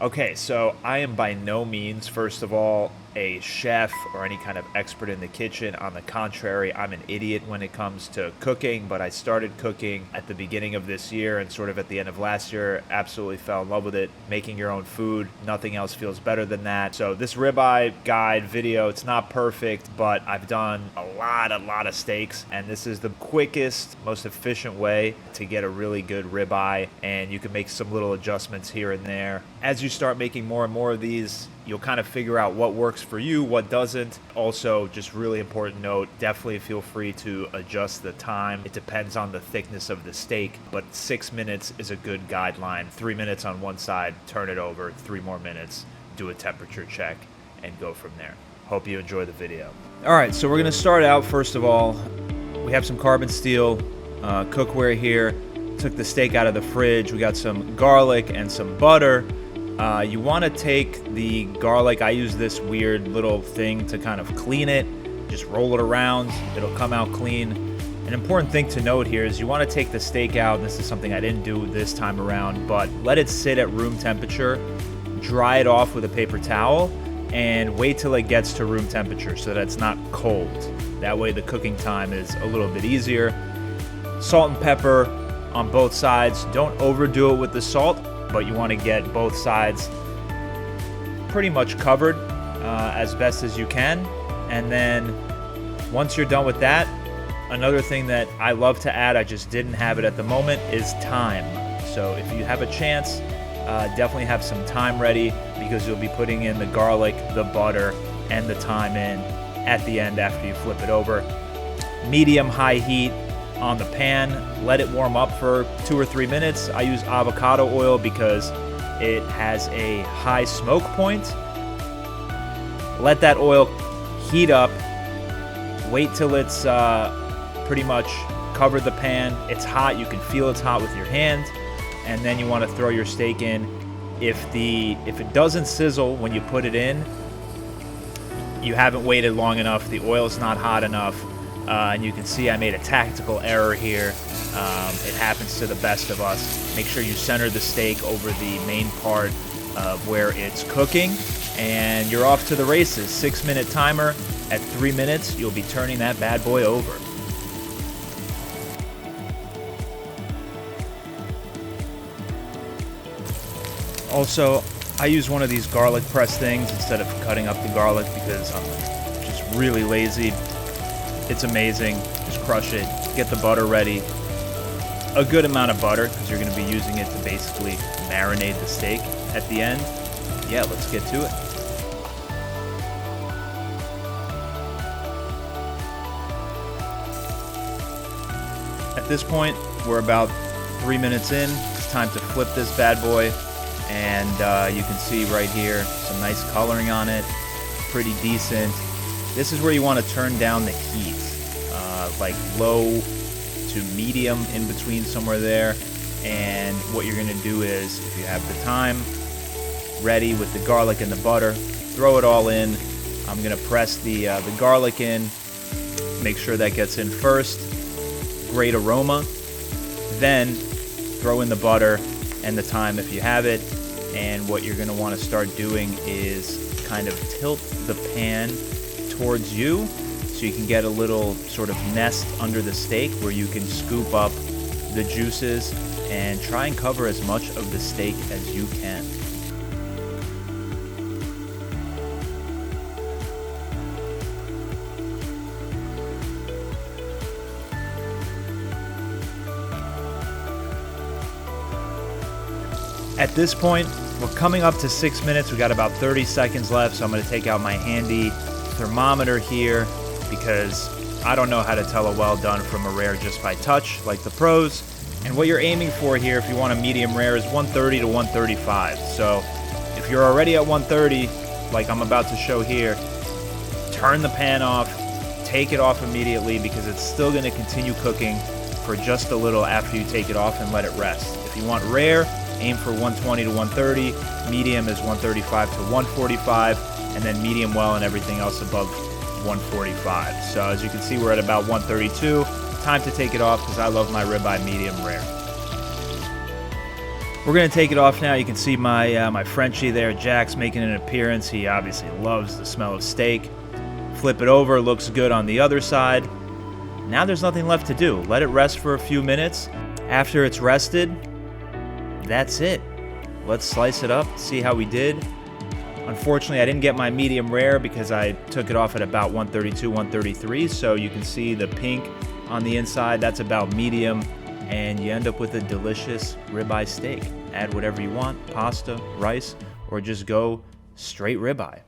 Okay, so I am by no means, first of all, a chef or any kind of expert in the kitchen. On the contrary, I'm an idiot when it comes to cooking, but I started cooking at the beginning of this year and sort of at the end of last year. Absolutely fell in love with it. Making your own food, nothing else feels better than that. So this ribeye guide video, it's not perfect, but I've done a lot of steaks, and this is the quickest, most efficient way to get a really good ribeye, and you can make some little adjustments here and there. As you start making more and more of these, you'll kind of figure out what works for you, what doesn't. Also, just really important note, definitely feel free to adjust the time. It depends on the thickness of the steak, but 6 minutes is a good guideline. 3 minutes on one side, turn it over, 3 more minutes, do a temperature check, and go from there. Hope you enjoy the video. All right, so we're gonna start out, first of all, we have some carbon steel cookware here. Took the steak out of the fridge. We got some garlic and some butter. You want to take the garlic. I use this weird little thing to kind of clean it. Just roll it around. It'll come out clean. An important thing to note here is you want to take the steak out. This is something I didn't do this time around, but let it sit at room temperature. Dry it off with a paper towel and wait till it gets to room temperature so that it's not cold. That way the cooking time is a little bit easier. Salt and pepper on both sides. Don't overdo it with the salt, but you want to get both sides pretty much covered as best as you can. And then once you're done with that, another thing that I love to add, I just didn't have it at the moment, is thyme. So if you have a chance, definitely have some thyme ready, because you'll be putting in the garlic, the butter, and the thyme in at the end after you flip it over. Medium-high heat on the pan. Let it warm up for 2 or 3 minutes. I use avocado oil because it has a high smoke point. Let that oil heat up. Wait till it's pretty much covered the pan. It's hot. You can feel it's hot with your hand. And then you want to throw your steak in. If it doesn't sizzle when you put it in, you haven't waited long enough. The oil is not hot enough. And you can see I made a tactical error here. It happens to the best of us. Make sure you center the steak over the main part of where it's cooking, and you're off to the races. 6-minute timer. At 3 minutes, you'll be turning that bad boy over. Also, I use one of these garlic press things instead of cutting up the garlic because I'm just really lazy. It's amazing. Just crush it. Get the butter ready. A good amount of butter, because you're going to be using it to basically marinate the steak at the end. Yeah, let's get to it. At this point, we're about 3 minutes in. It's time to flip this bad boy. And you can see right here some nice coloring on it. Pretty decent. This is where you want to turn down the heat, like low to medium, in between somewhere there. And what you're going to do is, if you have the time ready with the garlic and the butter, throw it all in. I'm going to press the garlic in, make sure that gets in first. Great aroma. Then throw in the butter and the thyme if you have it. And what you're going to want to start doing is kind of tilt the pan towards you so you can get a little sort of nest under the steak where you can scoop up the juices and try and cover as much of the steak as you can. At this point, we're coming up to 6 minutes. We got about 30 seconds left, so I'm going to take out my handy thermometer here because I don't know how to tell a well done from a rare just by touch like the pros. And what you're aiming for here, if you want a medium rare, is 130 to 135. So if you're already at 130, like I'm about to show here, turn the pan off, take it off immediately because it's still going to continue cooking for just a little after you take it off and let it rest. If you want rare, aim for 120 to 130, medium is 135 to 145, and then medium well and everything else above 145. So as you can see, we're at about 132. Time to take it off because I love my ribeye medium rare. We're going to take it off now. You can see my Frenchie there, Jax, making an appearance. He obviously loves the smell of steak. Flip it over, looks good on the other side. Now there's nothing left to do. Let it rest for a few minutes. After it's rested, that's it. Let's slice it up, see how we did. Unfortunately, I didn't get my medium rare because I took it off at about 132, 133. So you can see the pink on the inside, that's about medium. And you end up with a delicious ribeye steak. Add whatever you want, pasta, rice, or just go straight ribeye.